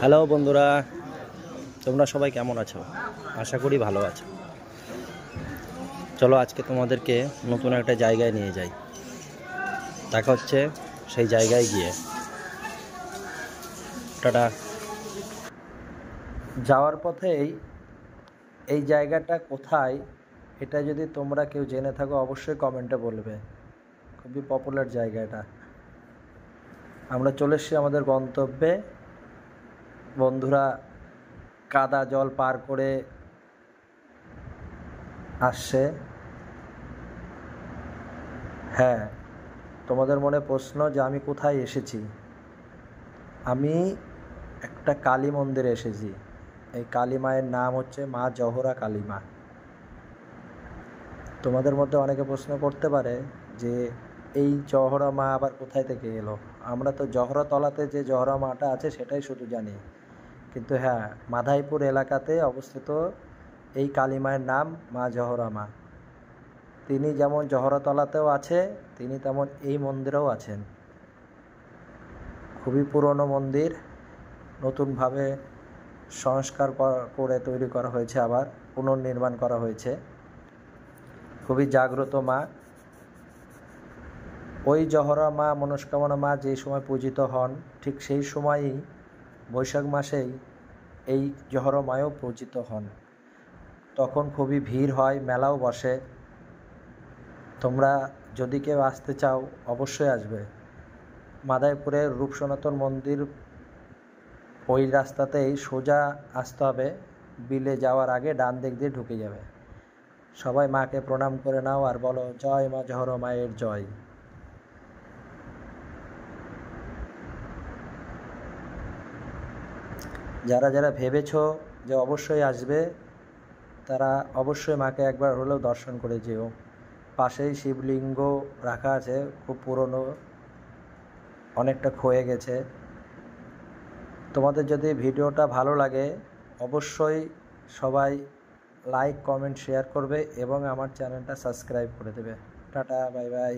Hello বন্ধুরা, তোমরা সবাই কেমন আছো? আশা করি ভালো আছো। চলো আজকে তোমাদেরকে নতুন একটা জায়গায় নিয়ে যাই। দেখা হচ্ছে সেই জায়গায় গিয়ে। টাটা। যাওয়ার পথেই এই জায়গাটা কোথায়, এটা যদি তোমরা কেউ জেনে থাকো অবশ্যই কমেন্টে বলবে। খুবই পপুলার জায়গা এটা। আমরা চলে এসেছি আমাদের গন্তব্যে। বন্ধুরা কাদা জল পার করে আসছে। হ্যাঁ, তোমাদের মনে প্রশ্ন যে আমি কোথায় এসেছি। আমি একটা কালী মন্দিরে এসেছি। এই কালী মায়ের নাম হচ্ছে মা জহরা কালী মা। তোমাদের মধ্যে অনেকে প্রশ্ন করতে পারে যে এই জহরা মা আবার কোথায় থেকে এলো। আমরা তো জহরা তলাতে যে জহরা মাটা আছে সেটাই শুধু জানি, কিন্তু হ্যাঁ, মাধাইপুর এলাকাতে অবস্থিত এই কালী মায়ের নাম মা জহরা মা। তিনি যেমন জহরতলাতেও আছে, তিনি তেমন এই মন্দিরেও আছেন। খুবই পুরনো মন্দির, নতুনভাবে সংস্কার করে তৈরি করা হয়েছে, আবার পুনর্নির্মাণ করা হয়েছে। খুবই জাগ্রত মা। ওই জহরা মা, মনস্কামনা মা যে সময় পূজিত হন, ঠিক সেই সময়ই বৈশাখ মাসেই এই জহরা মাও পূজিত হন। তখন খুবই ভিড় হয়, মেলাও বসে। তোমরা যদি কেউ আসতে চাও অবশ্যই আসবে। মাদারীপুরের রূপ সনাতন মন্দির ওই রাস্তাতেই সোজা আসতে হবে। বিলে যাওয়ার আগে ডান দিক দিয়ে ঢুকে যাবে। সবাই মাকে প্রণাম করে নাও আর বলো জয় মা জহরা মায়ের জয়। যারা যারা ভেবেছো যে অবশ্যই আসবে, তারা অবশ্যই মাকে একবার হলেও দর্শন করে যেও। পাশেই শিবলিঙ্গ রাখা আছে, খুব পুরনো, অনেকটা ক্ষয়ে গেছে। তোমাদের যদি ভিডিওটা ভালো লাগে অবশ্যই সবাই লাইক, কমেন্ট, শেয়ার করবে এবং আমার চ্যানেলটা সাবস্ক্রাইব করে দেবে। Tata, bye bye.